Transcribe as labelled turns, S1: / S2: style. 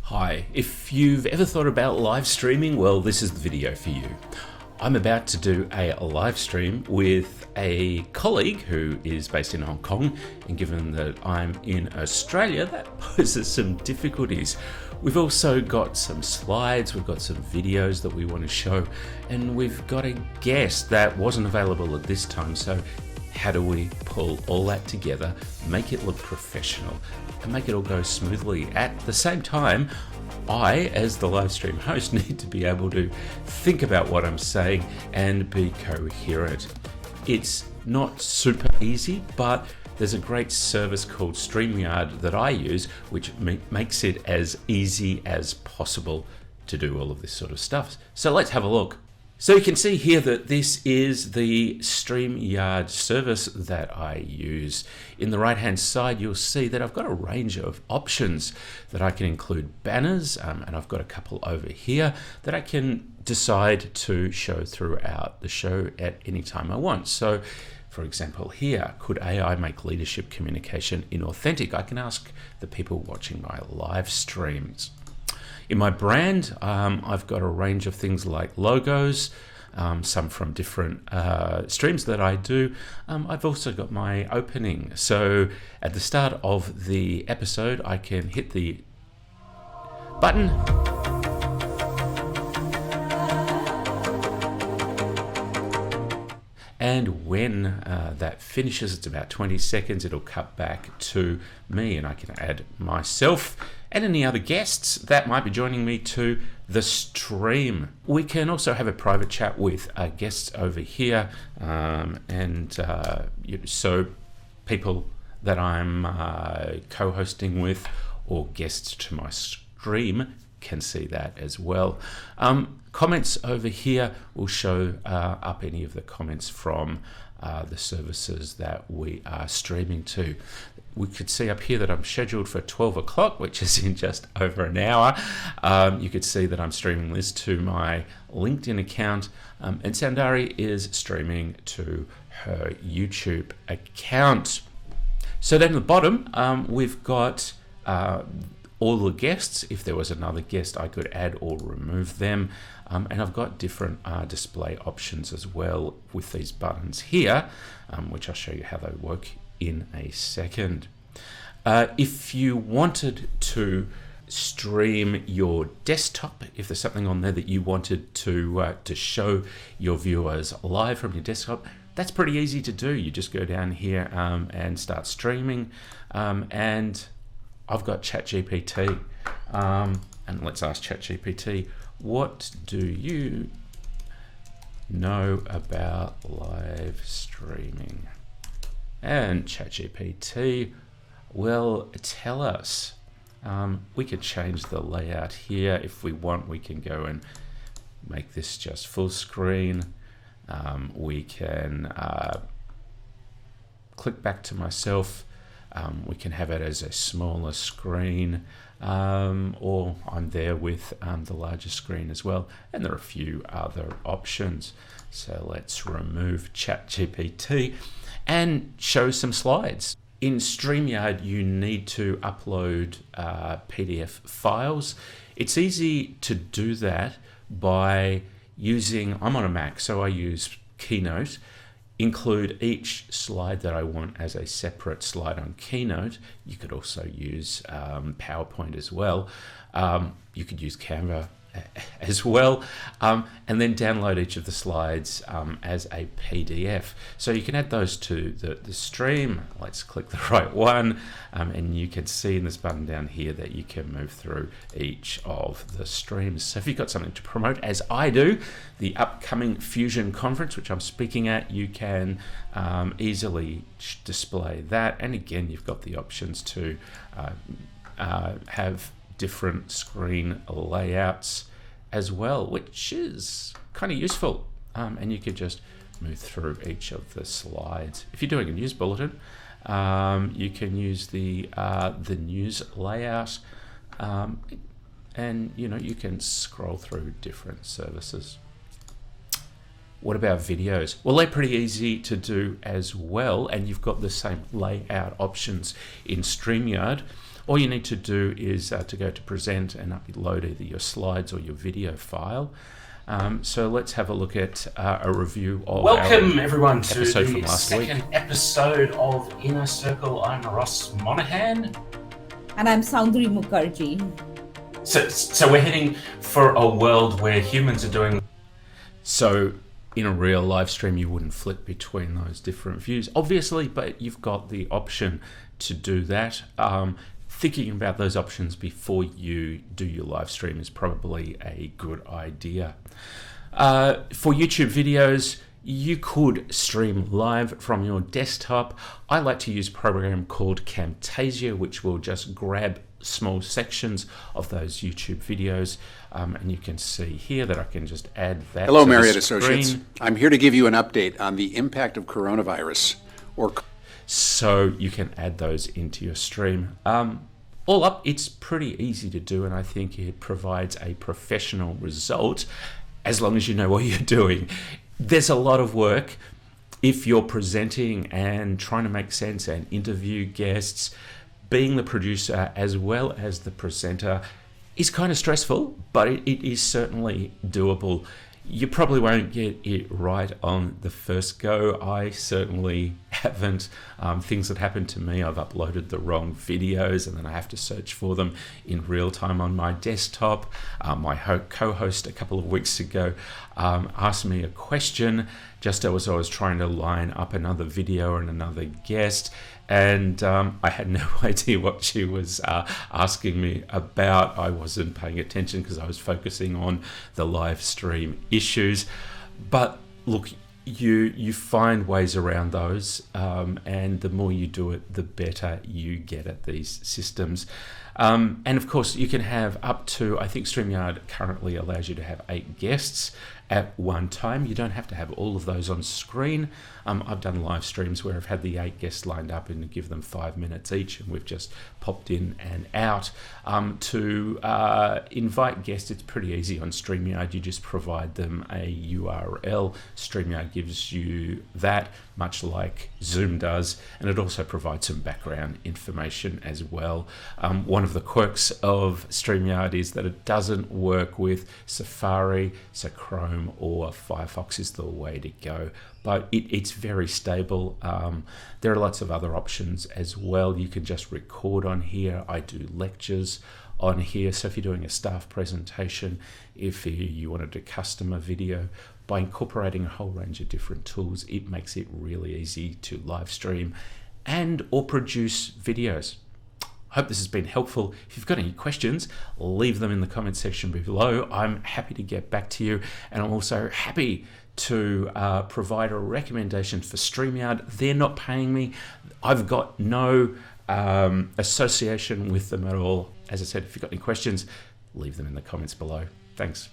S1: Hi, if you've ever thought about live streaming, well, this is the video for you. I'm about to do a live stream with a colleague who is based in Hong Kong, and given that I'm in Australia, that poses some difficulties. We've also got some slides, we've got some videos that we want to show, and we've got a guest that wasn't available at this time, so how do we pull all that together, make it look professional, and make it all go smoothly? At the same time, I, as the live stream host, need to be able to think about what I'm saying and be coherent. It's not super easy, but there's a great service called Streamyard that I use, which makes it as easy as possible to do all of this sort of stuff. So let's have a look. So you can see here that this is the Streamyard service that I use. In the right hand side, you'll see that I've got a range of options that I can include banners, and I've got a couple over here that I can decide to show throughout the show at any time I want. So for example here, could AI make leadership communication inauthentic? I can ask the people watching my live streams. In my brand, I've got a range of things like logos, some from different streams that I do. I've also got my opening. So at the start of the episode, I can hit the button. And when that finishes, it's about 20 seconds, it'll cut back to me, and I can add myself and any other guests that might be joining me to the stream. We can also have a private chat with guests over here, so people that I'm co-hosting with or guests to my stream can see that as well. Comments over here will show up any of the comments from the services that we are streaming to. We could see up here that I'm scheduled for 12 o'clock, which is in just over an hour. You could see that I'm streaming this to my LinkedIn account, and Sandari is streaming to her YouTube account. So then at the bottom, we've got all the guests. If there was another guest, I could add or remove them. And I've got different display options as well with these buttons here, which I'll show you how they work in a second. If you wanted to stream your desktop, if there's something on there that you wanted to show your viewers live from your desktop, that's pretty easy to do. You just go down here and start streaming, and I've got ChatGPT, and let's ask ChatGPT, what do you know about live streaming? And ChatGPT will tell us. We could change the layout here if we want. We can go and make this just full screen. We can click back to myself. We can have it as a smaller screen, or I'm there with the larger screen as well. And there are a few other options. So let's remove ChatGPT and show some slides. In Streamyard, you need to upload PDF files. It's easy to do that by using, I'm on a Mac, so I use Keynote. Include each slide that I want as a separate slide on Keynote. You could also use PowerPoint as well. You could use Canva as well, and then download each of the slides as a PDF. So you can add those to the stream. Let's click the right one, and you can see in this button down here that you can move through each of the streams. So if you've got something to promote, as I do, the upcoming Fusion conference, which I'm speaking at, you can easily display that. And again, you've got the options to have different screen layouts as well, which is kind of useful. And you can just move through each of the slides. If you're doing a news bulletin, you can use the news layout, and you can scroll through different services. What about videos? Well, they're pretty easy to do as well, and you've got the same layout options in Streamyard. All you need to do is to go to present and upload either your slides or your video file. So let's have a look at a review of
S2: Welcome everyone to the
S1: second
S2: episode of Inner Circle. I'm Ross Monaghan.
S3: And I'm Soundri Mukherjee.
S2: So we're heading for a world where humans are doing...
S1: So in a real live stream, you wouldn't flip between those different views, obviously, but you've got the option to do that. Thinking about those options before you do your live stream is probably a good idea. For YouTube videos, you could stream live from your desktop. I like to use a program called Camtasia, which will just grab small sections of those YouTube videos. And you can see here that I can just add that.
S4: Hello,
S1: to
S4: Marriott
S1: the screen.
S4: Associates. I'm here to give you an update on the impact of coronavirus.
S1: So you can add those into your stream. All up, it's pretty easy to do, and I think it provides a professional result as long as you know what you're doing. There's a lot of work if you're presenting and trying to make sense and interview guests. Being the producer as well as the presenter is kind of stressful, but it is certainly doable. You probably won't get it right on the first go. I certainly haven't. Things that happened to me, I've uploaded the wrong videos and then I have to search for them in real time on my desktop. My co-host a couple of weeks ago asked me a question just as I was trying to line up another video and another guest, and I had no idea what she was asking me about. I wasn't paying attention because I was focusing on the live stream issues. But look, you find ways around those, and the more you do it, the better you get at these systems. And of course, you can have up to, I think Streamyard currently allows you to have 8 guests at one time. You don't have to have all of those on screen. I've done live streams where I've had the 8 guests lined up and give them 5 minutes each, and we've just popped in and out. To invite guests, it's pretty easy on Streamyard. You just provide them a URL. Streamyard gives you that, much like Zoom does, and it also provides some background information as well. One of the quirks of Streamyard is that it doesn't work with Safari, so Chrome or Firefox is the way to go, but it's very stable. There are lots of other options as well. You can just record on here. I do lectures on here, so if you're doing a staff presentation, if you wanted to custom a video, by incorporating a whole range of different tools, it makes it really easy to live stream and or produce videos. Hope this has been helpful. If you've got any questions, leave them in the comment section below. I'm happy to get back to you, and I'm also happy to provide a recommendation for Streamyard. They're not paying me. I've got no association with them at all. As I said, if you've got any questions, leave them in the comments below. Thanks.